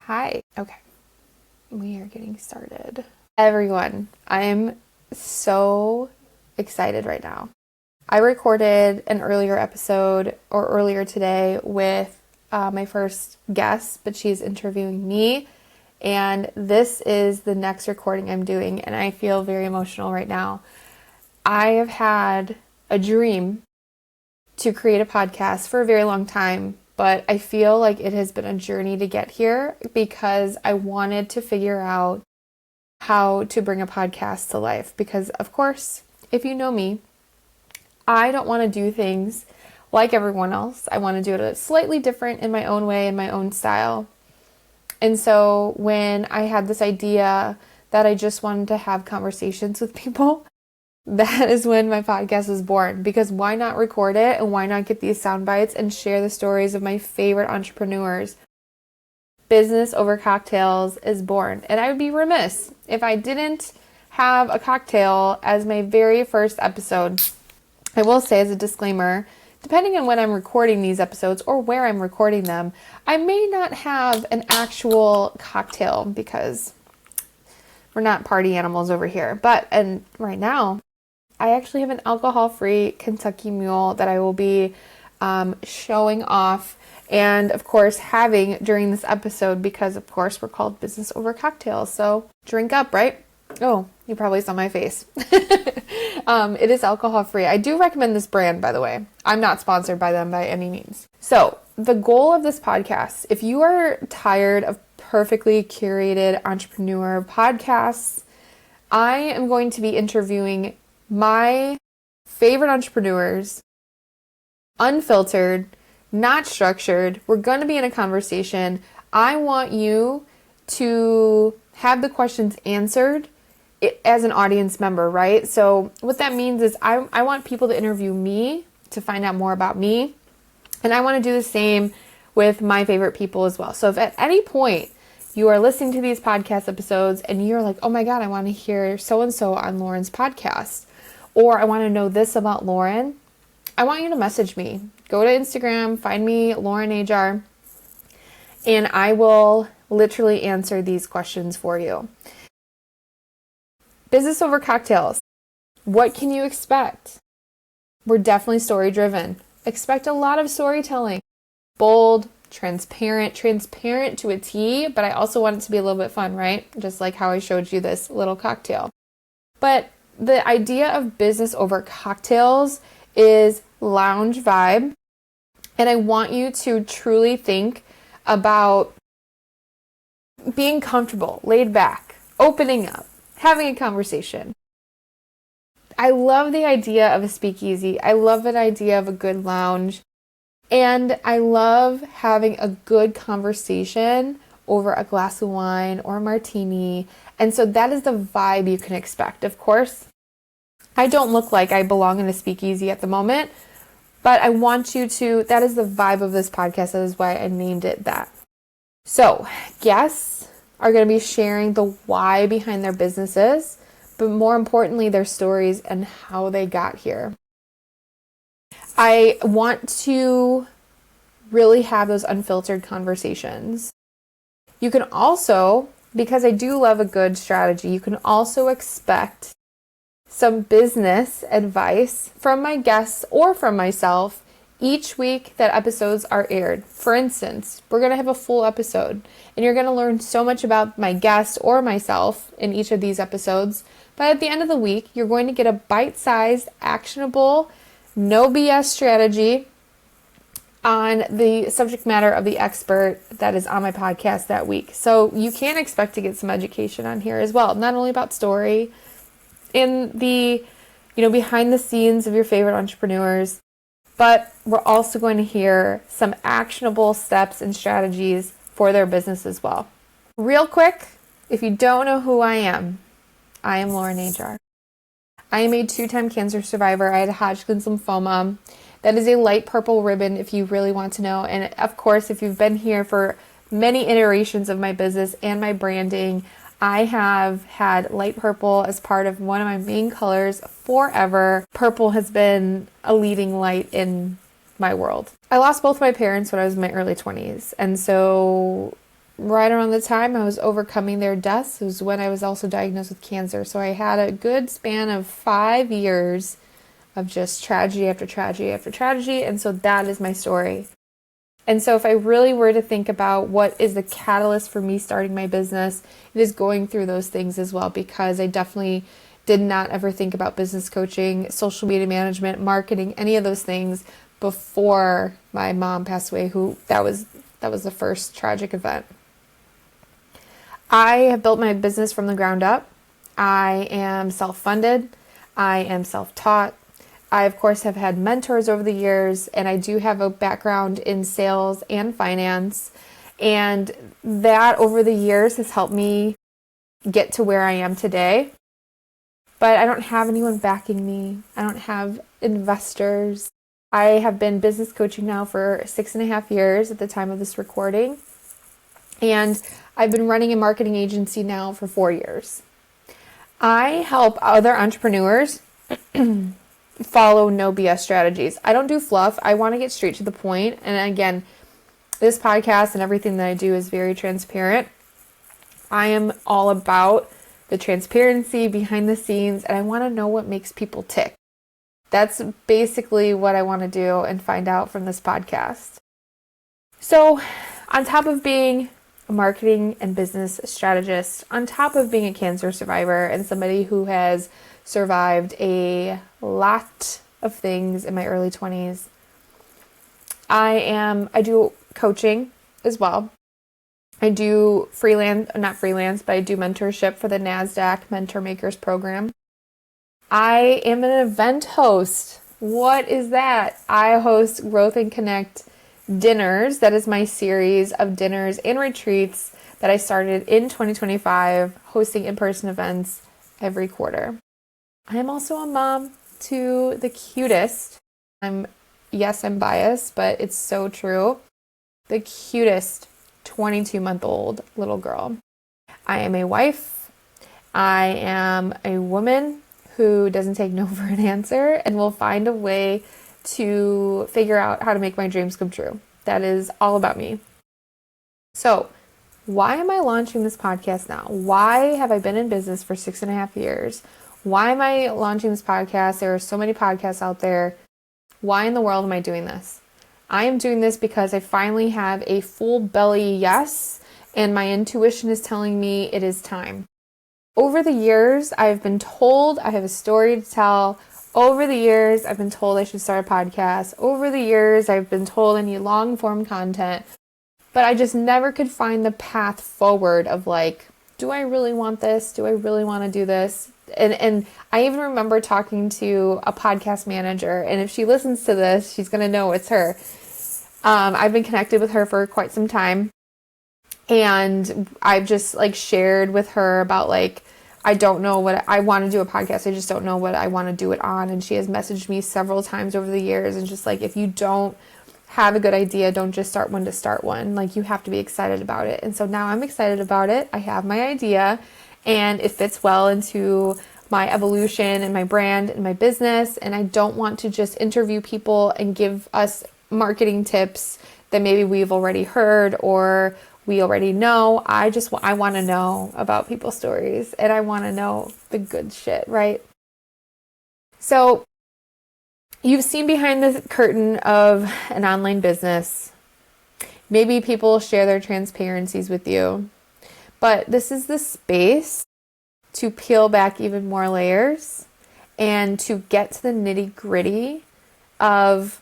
Hi. Okay. We are getting started. Everyone, I'm so excited right now. I recorded an earlier episode or earlier today with my first guest, but she's interviewing me. And this is the next recording I'm doing, and I feel very emotional right now. I have had a dream to create a podcast for a very long time, but I feel like it has been a journey to get here because I wanted to figure out how to bring a podcast to life. Because, of course, if you know me, I don't want to do things like everyone else. I want to do it slightly different in my own way, in my own style. And so when I had this idea that I just wanted to have conversations with people, that is when my podcast was born. Because why not record it and why not get these sound bites and share the stories of my favorite entrepreneurs? Business Over Cocktails is born. And I would be remiss if I didn't have a cocktail as my very first episode. I will say as a disclaimer, depending on when I'm recording these episodes or where I'm recording them, I may not have an actual cocktail because we're not party animals over here. And right now, I actually have an alcohol-free Kentucky Mule that I will be showing off and, of course, having during this episode because, of course, we're called Business Over Cocktails. So drink up, right? Oh, you probably saw my face. It is alcohol-free. I do recommend this brand, by the way. I'm not sponsored by them by any means. So the goal of this podcast, if you are tired of perfectly curated entrepreneur podcasts, I am going to be interviewing my favorite entrepreneurs, unfiltered, not structured. We're going to be in a conversation. I want you to have the questions answered as an audience member, right? So what that means is I want people to interview me to find out more about me. And I want to do the same with my favorite people as well. So if at any point you are listening to these podcast episodes and you're like, oh my God, I want to hear so-and-so on Lauren's podcast, or I want to know this about Lauren, I want you to message me. Go to Instagram, find me, Lauren Najar, and I will literally answer these questions for you. Business Over Cocktails. What can you expect? We're definitely story-driven. Expect a lot of storytelling. Bold, transparent to a T, but I also want it to be a little bit fun, right? Just like how I showed you this little cocktail. But the idea of Business Over Cocktails is lounge vibe. And I want you to truly think about being comfortable, laid back, opening up, having a conversation. I love the idea of a speakeasy. I love the idea of a good lounge. And I love having a good conversation over a glass of wine or a martini. And so that is the vibe you can expect. Of course, I don't look like I belong in a speakeasy at the moment, but I want you to, that is the vibe of this podcast. That is why I named it that. So guests are going to be sharing the why behind their businesses, but more importantly, their stories and how they got here. I want to really have those unfiltered conversations. You can also, because I do love a good strategy, you can also expect some business advice from my guests or from myself each week that episodes are aired. For instance, we're going to have a full episode and you're going to learn so much about my guest or myself in each of these episodes. But at the end of the week, you're going to get a bite-sized, actionable, no BS strategy on the subject matter of the expert that is on my podcast that week. So you can expect to get some education on here as well, not only about story, in the, behind the scenes of your favorite entrepreneurs, but we're also going to hear some actionable steps and strategies for their business as well. Real quick, if you don't know who I am Lauren Najar. I am a 2-time cancer survivor. I had Hodgkin's lymphoma. That is a light purple ribbon if you really want to know. And of course, if you've been here for many iterations of my business and my branding, I have had light purple as part of one of my main colors forever. Purple has been a leading light in my world. I lost both my parents when I was in my early 20s. And so right around the time I was overcoming their deaths. It was when I was also diagnosed with cancer. So I had a good span of 5 years of just tragedy after tragedy after tragedy. And so that is my story. And so if I really were to think about what is the catalyst for me starting my business, it is going through those things as well, because I definitely did not ever think about business coaching, social media management, marketing, any of those things before my mom passed away, that was the first tragic event. I have built my business from the ground up. I am self-funded. I am self-taught. I, of course, have had mentors over the years, and I do have a background in sales and finance. And that over the years has helped me get to where I am today. But I don't have anyone backing me. I don't have investors. I have been business coaching now for 6.5 years at the time of this recording. And I've been running a marketing agency now for 4 years. I help other entrepreneurs follow no BS strategies. I don't do fluff. I want to get straight to the point. And again, this podcast and everything that I do is very transparent. I am all about the transparency behind the scenes, and I want to know what makes people tick. That's basically what I want to do and find out from this podcast. So, on top of being a marketing and business strategist, on top of being a cancer survivor and somebody who has survived a lot of things in my early 20s, I do coaching as well. I do not freelance, but I do mentorship for the NASDAQ Mentor Makers program. I am an event host. What is that? I host Growth and Connect dinners. That is my series of dinners and retreats that I started in 2025, hosting in-person events every quarter. I am also a mom to the cutest. I'm biased, but it's so true. The cutest 22-month-old little girl. I am a wife. I am a woman who doesn't take no for an answer and will find a way to figure out how to make my dreams come true. That is all about me. So, why am I launching this podcast now? Why have I been in business for 6.5 years? Why am I launching this podcast? There are so many podcasts out there. Why in the world am I doing this? I am doing this because I finally have a full belly yes, and my intuition is telling me it is time. Over the years, I've been told I have a story to tell. Over the years, I've been told I should start a podcast. Over the years, I've been told I need long form content. But I just never could find the path forward of like, do I really want this? Do I really want to do this? And I even remember talking to a podcast manager, and if she listens to this, she's going to know it's her. I've been connected with her for quite some time, and I've just like shared with her about like, I don't know what I want to do a podcast. I just don't know what I want to do it on. And she has messaged me several times over the years, and just like, if you don't have a good idea, don't just start one to start one. Like, you have to be excited about it. And so now I'm excited about it. I have my idea, and it fits well into my evolution and my brand and my business. And I don't want to just interview people and give us marketing tips that maybe we've already heard or we already know. I want to know about people's stories, and I want to know the good shit, right? So you've seen behind the curtain of an online business. Maybe people share their transparencies with you, but this is the space to peel back even more layers and to get to the nitty-gritty of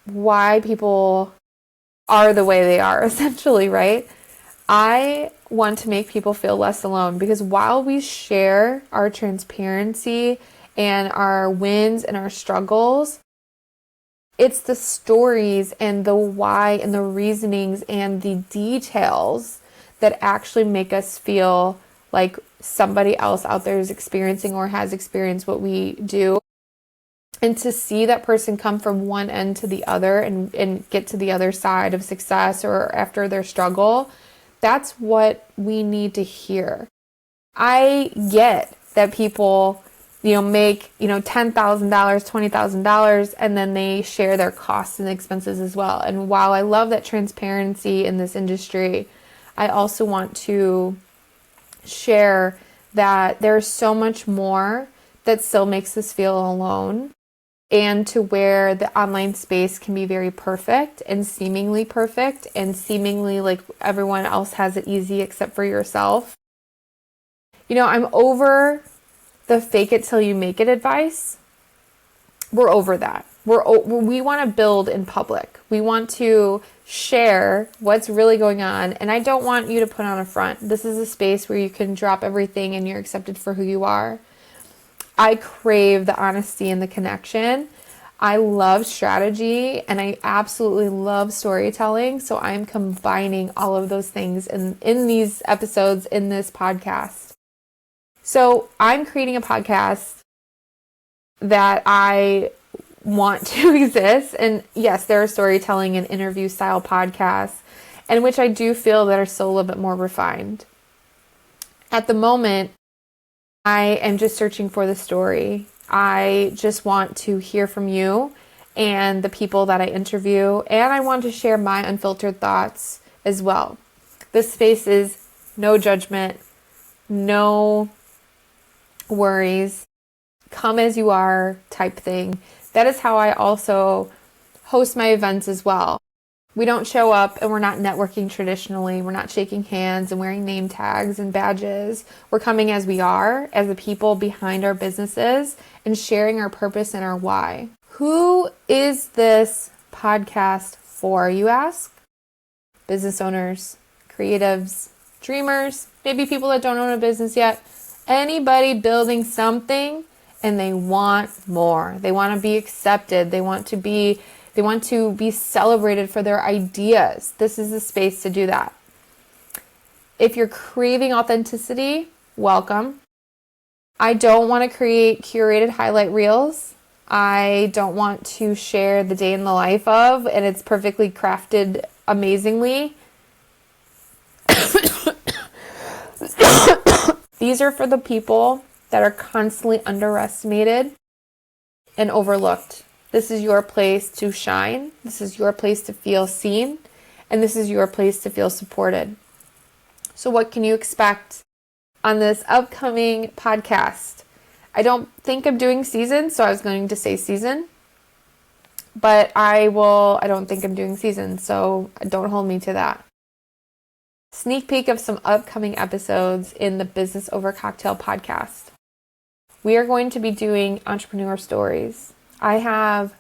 why people are the way they are, essentially, right? I want to make people feel less alone, because while we share our transparency and our wins and our struggles, it's the stories and the why and the reasonings and the details that actually make us feel like somebody else out there is experiencing or has experienced what we do. And to see that person come from one end to the other and get to the other side of success or after their struggle, that's what we need to hear. I get that people, make, $10,000, $20,000, and then they share their costs and expenses as well. And while I love that transparency in this industry, I also want to share that there's so much more that still makes us feel alone, and to where the online space can be very perfect and seemingly like everyone else has it easy except for yourself. I'm over the fake it till you make it advice. We're over that. We want to build in public. We want to share what's really going on. And I don't want you to put on a front. This is a space where you can drop everything and you're accepted for who you are. I crave the honesty and the connection. I love strategy and I absolutely love storytelling. So I'm combining all of those things in these episodes, in this podcast. So I'm creating a podcast that I want to exist. And yes, there are storytelling and interview style podcasts, and which I do feel that are still a little bit more refined. At the moment, I am just searching for the story. I just want to hear from you and the people that I interview, and I want to share my unfiltered thoughts as well. This space is no judgment, no worries, come as you are type thing. That is how I also host my events as well. We don't show up and we're not networking traditionally. We're not shaking hands and wearing name tags and badges. We're coming as we are, as the people behind our businesses, and sharing our purpose and our why. Who is this podcast for, you ask? Business owners, creatives, dreamers, maybe people that don't own a business yet. Anybody building something and they want more. They want to be accepted. They want to be celebrated for their ideas. This is the space to do that. If you're craving authenticity, welcome. I don't want to create curated highlight reels. I don't want to share the day in the life of, and it's perfectly crafted amazingly. These are for the people that are constantly underestimated and overlooked. This is your place to shine. This is your place to feel seen. And this is your place to feel supported. So what can you expect on this upcoming podcast? I don't think I'm doing season, so I was going to say season. But I don't think I'm doing season, so don't hold me to that. Sneak peek of some upcoming episodes in the Business Over Cocktail podcast. We are going to be doing entrepreneur stories. I have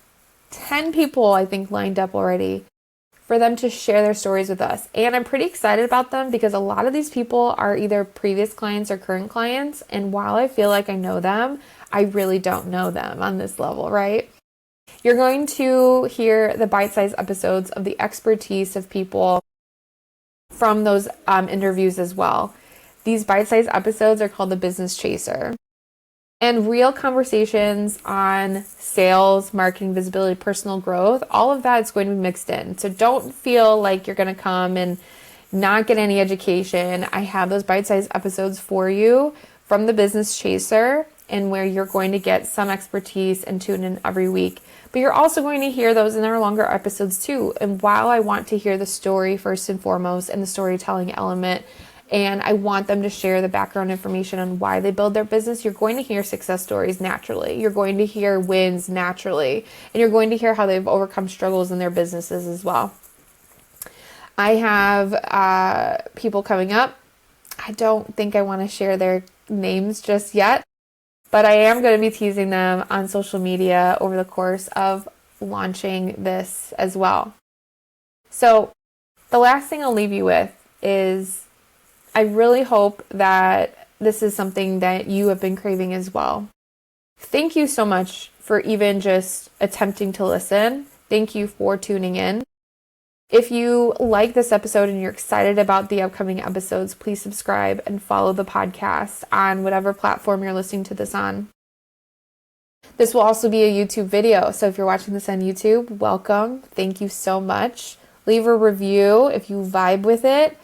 10 people, I think, lined up already for them to share their stories with us. And I'm pretty excited about them because a lot of these people are either previous clients or current clients. And while I feel like I know them, I really don't know them on this level, right? You're going to hear the bite-sized episodes of the expertise of people from those interviews as well. These bite-sized episodes are called the Business Chaser. And real conversations on sales, marketing, visibility, personal growth, all of that is going to be mixed in. So don't feel like you're going to come and not get any education. I have those bite-sized episodes for you from the Business Chaser, and where you're going to get some expertise and tune in every week. But you're also going to hear those in our longer episodes too. And while I want to hear the story first and foremost and the storytelling element, and I want them to share the background information on why they build their business, you're going to hear success stories naturally. You're going to hear wins naturally. And you're going to hear how they've overcome struggles in their businesses as well. I have people coming up. I don't think I want to share their names just yet, but I am going to be teasing them on social media over the course of launching this as well. So the last thing I'll leave you with is I really hope that this is something that you have been craving as well. Thank you so much for even just attempting to listen. Thank you for tuning in. If you like this episode and you're excited about the upcoming episodes, please subscribe and follow the podcast on whatever platform you're listening to this on. This will also be a YouTube video, so if you're watching this on YouTube, welcome. Thank you so much. Leave a review if you vibe with it.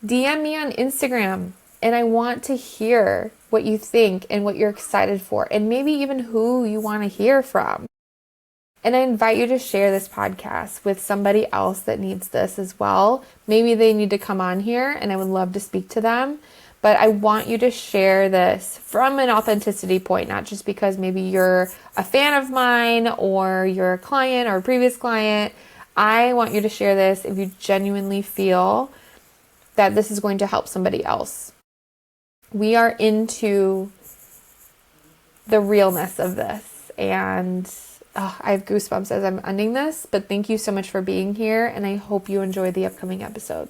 DM me on Instagram, and I want to hear what you think and what you're excited for, and maybe even who you want to hear from. And I invite you to share this podcast with somebody else that needs this as well. Maybe they need to come on here and I would love to speak to them. But I want you to share this from an authenticity point, not just because maybe you're a fan of mine or you're a client or a previous client. I want you to share this if you genuinely feel that this is going to help somebody else. We are into the realness of this, and I have goosebumps as I'm ending this, but thank you so much for being here, and I hope you enjoy the upcoming episode.